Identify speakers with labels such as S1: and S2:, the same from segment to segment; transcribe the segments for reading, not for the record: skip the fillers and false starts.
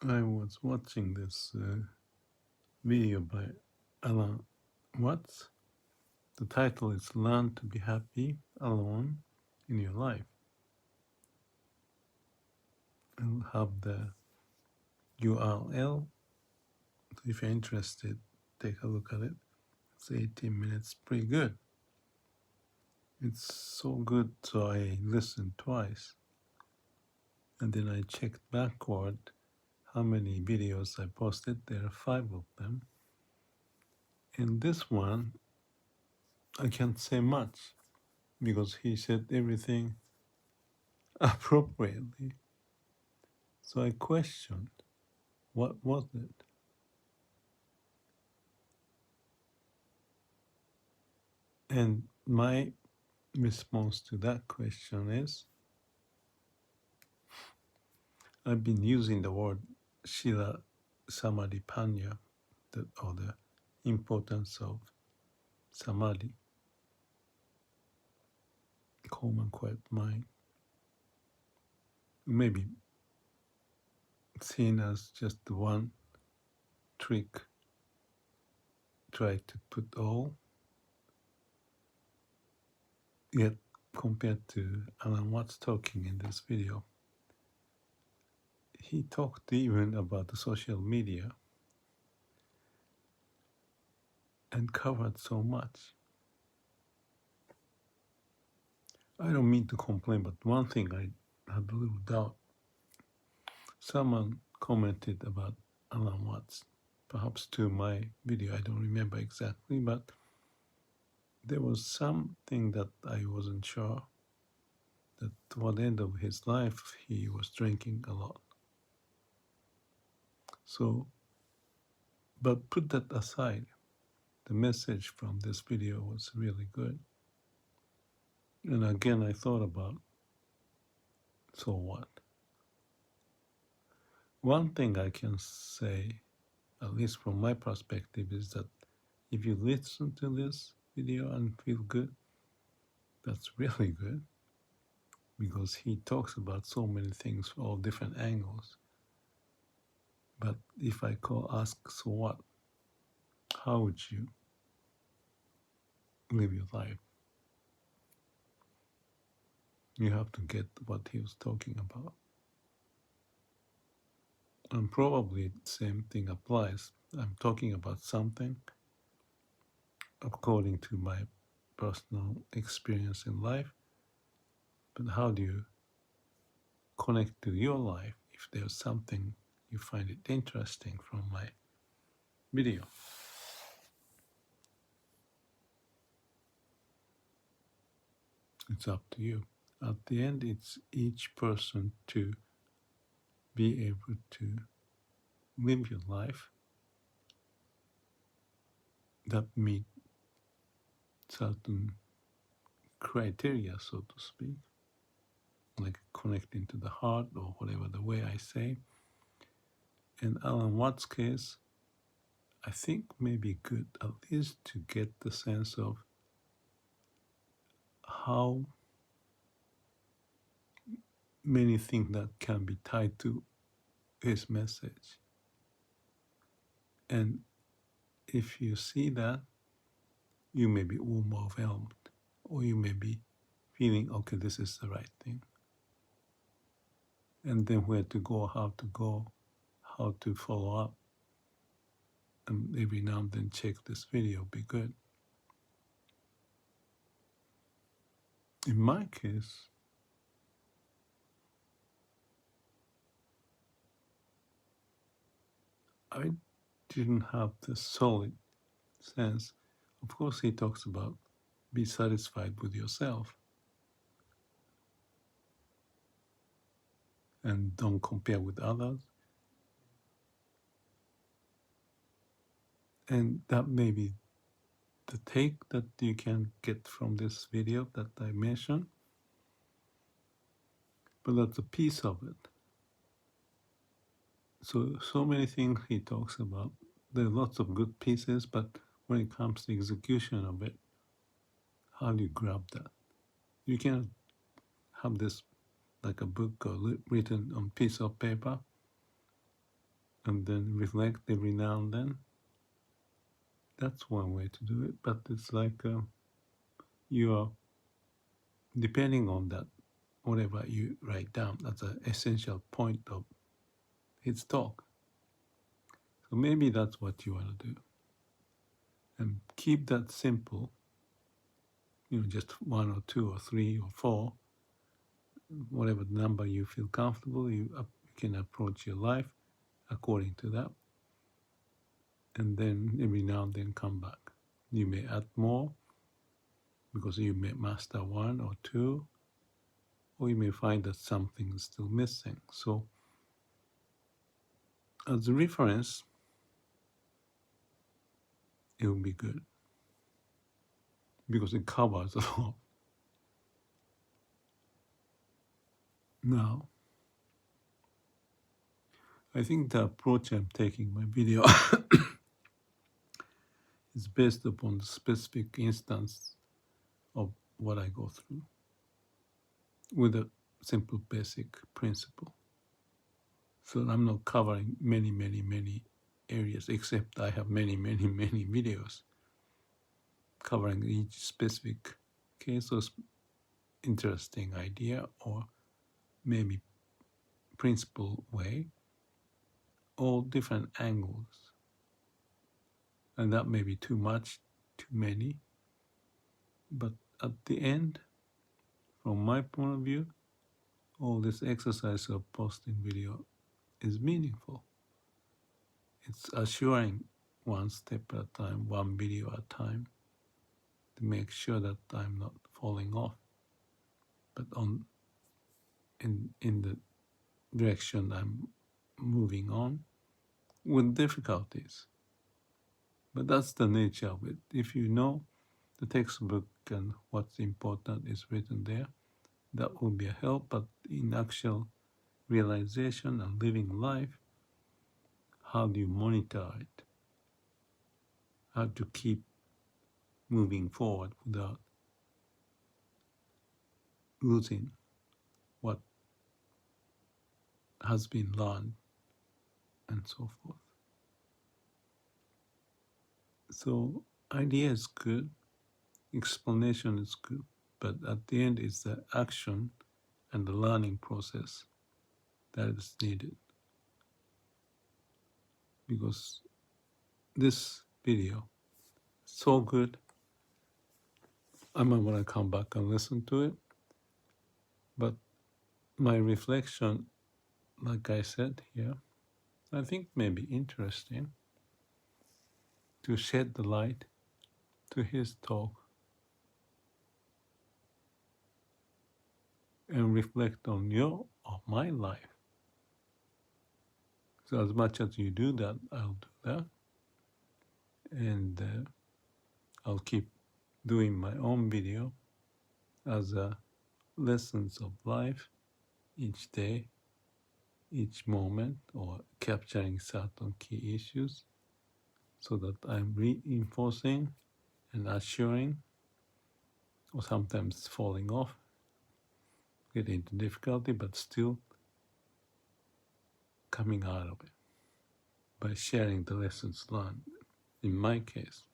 S1: I was watching this video by Alan Watts. The title is Learn to be Happy Alone in Your Life. I'll have the URL. If you're interested, take a look at it. It's 18 minutes, pretty good. It's so good, so I listened twice. And then I checked backward how many videos I posted. There are 5 of them. In this one, I can't say much because he said everything appropriately. So I questioned, what was it? And my response to that question is, I've been using the word Shila Samadhipanya, or the importance of Samadhi, calm and quiet mind, maybe seen as just one trick, try to put all, yet compared to Alan Watts talking in this video, he talked even about the social media and covered so much. I don't mean to complain, but one thing I had a little doubt. Someone commented about Alan Watts, perhaps to my video, I don't remember exactly, but there was something that I wasn't sure, that toward the end of his life, he was drinking a lot. So, but put that aside, the message from this video was really good. And again, I thought about, so what? One thing I can say, at least from my perspective, is that if you listen to this video and feel good, that's really good, because he talks about so many things from all different angles. But if I ask, so what? How would you live your life? You have to get what he was talking about. And probably the same thing applies. I'm talking about something according to my personal experience in life, but how do you connect to your life if there's something you find it interesting from my video? It's up to you. At the end, it's each person to be able to live your life that meet certain criteria, so to speak, like connecting to the heart or whatever the way I say. In Alan Watts' case, I think maybe good at least to get the sense of how many things that can be tied to his message. And if you see that, you may be overwhelmed, or you may be feeling, okay, this is the right thing. And then where to go, how to follow up. And every now and then check this video, be good. In my case, I didn't have the solid sense. Of course, he talks about be satisfied with yourself and don't compare with others. And that may be the take that you can get from this video that I mentioned, but that's a piece of it. So many things he talks about. There are lots of good pieces, but when it comes to execution of it, how do you grab that? You can't have this like a book or written on piece of paper. and then reflect every now and then. That's one way to do it, but it's like you are depending on that, whatever you write down. That's an essential point of his talk. So maybe that's what you want to do. And keep that simple, just one or two or three or four, whatever number you feel comfortable, you can approach your life according to that. And then every now and then come back. You may add more because you may master one or two, or you may find that something is still missing. So as a reference, it will be good because it covers a lot. Now, I think the approach I'm taking my video is based upon the specific instance of what I go through with a simple basic principle. So I'm not covering many areas, except I have many videos covering each specific case or interesting idea or maybe principle way, all different angles. And that may be too much, too many. But at the end, from my point of view, all this exercise of posting video is meaningful. It's assuring one step at a time, one video at a time, to make sure that I'm not falling off, but in the direction I'm moving on with difficulties. But that's the nature of it. If you know the textbook and what's important is written there, that will be a help. But in actual realization and living life, how do you monitor it? How to keep moving forward without losing what has been learned and so forth. So idea is good, explanation is good, but at the end it's the action and the learning process that is needed. Because this video is so good, I might want to come back and listen to it. But my reflection, like I said here, I think may be interesting to shed the light to his talk and reflect on your or my life. So as much as you do that, I'll do that. And I'll keep doing my own video as lessons of life each day, each moment, or capturing certain key issues so that I'm reinforcing and assuring, or sometimes falling off, getting into difficulty, but still coming out of it by sharing the lessons learned, in my case.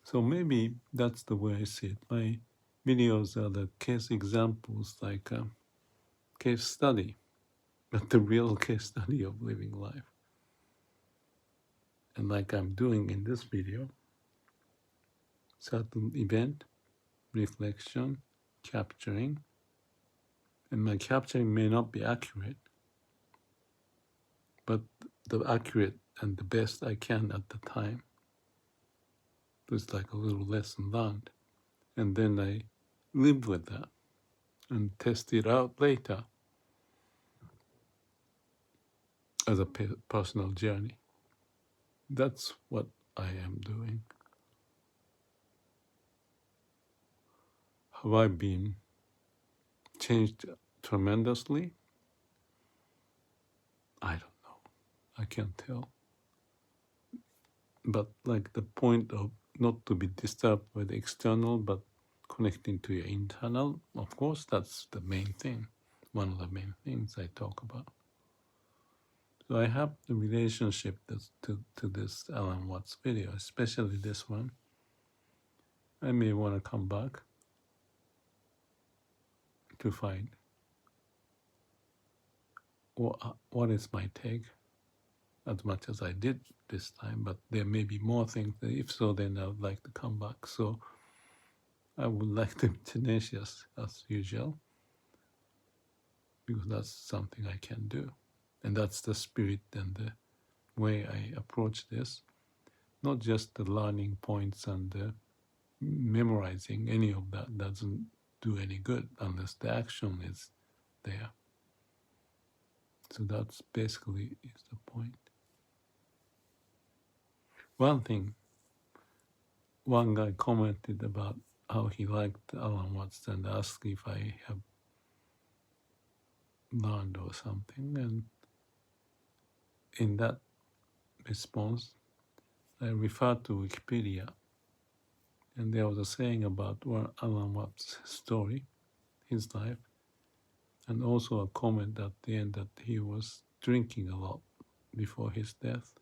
S1: So maybe that's the way I see it. My videos are the case examples, like a case study, but the real case study of living life. And like I'm doing in this video, certain event, reflection, capturing, and my capturing may not be accurate, but the accurate and the best I can at the time. It's like a little lesson learned. And then I live with that and test it out later as a personal journey. That's what I am doing. Have I been changed tremendously? I don't know. I can't tell. But like the point of not to be disturbed by the external, but connecting to your internal, of course, that's the main thing. One of the main things I talk about. So I have the relationship to this Alan Watts video, especially this one. I may want to come back to find what is my take, as much as I did this time, but there may be more things. If so, then I would like to come back. So I would like to be tenacious as usual, because that's something I can do. And that's the spirit and the way I approach this. Not just the learning points and the memorizing, any of that doesn't do any good unless the action is there. So that's basically is the point. One thing, one guy commented about how he liked Alan Watts and asked if I have learned or something. And in that response, I referred to Wikipedia. And there was a saying about Alan Watts' story, his life, and also a comment at the end that he was drinking a lot before his death.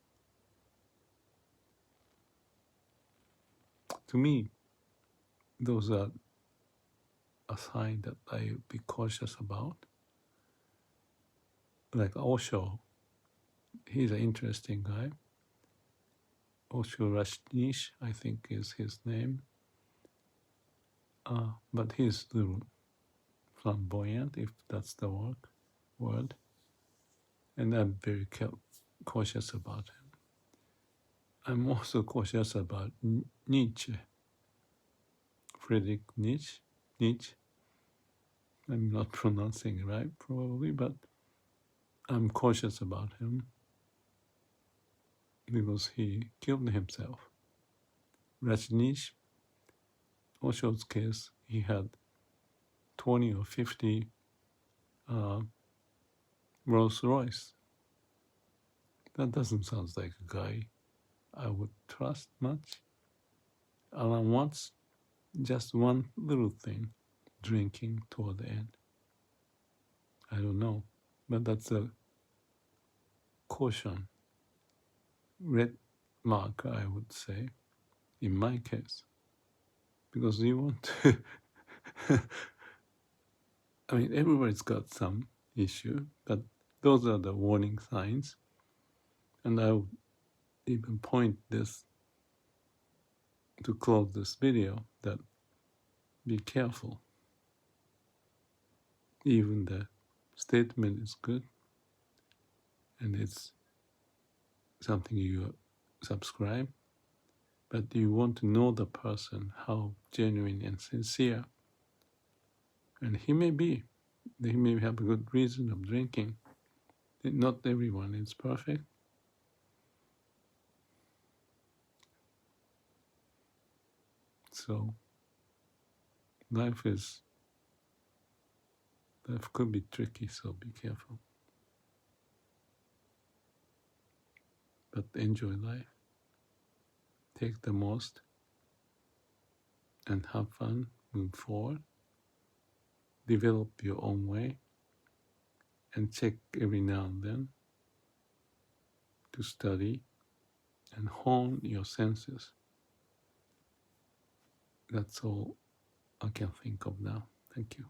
S1: To me, those are a sign that I be cautious about. Like Osho, he's an interesting guy. Osho Rajneesh, I think is his name. But he's a little flamboyant, if that's the word. And I'm very cautious about him. I'm also cautious about Nietzsche, Friedrich Nietzsche. I'm not pronouncing it right, probably, but I'm cautious about him because he killed himself. Rajneesh, Osho's case, he had 20 or 50 Rolls Royce. That doesn't sound like a guy I would trust much. Alan Watts, just one little thing, drinking toward the end. I don't know, but that's a caution, red mark, I would say, in my case, because you want to. I mean, everybody's got some issue, but those are the warning signs. And I would even point this to close this video that be careful. Even the statement is good and it's something you subscribe, but you want to know the person, how genuine and sincere. And he may have a good reason of drinking. Not everyone is perfect. So life could be tricky, so be careful. But enjoy life. Take the most and have fun, move forward. Develop your own way and check every now and then to study and hone your senses. That's all I can think of now. Thank you.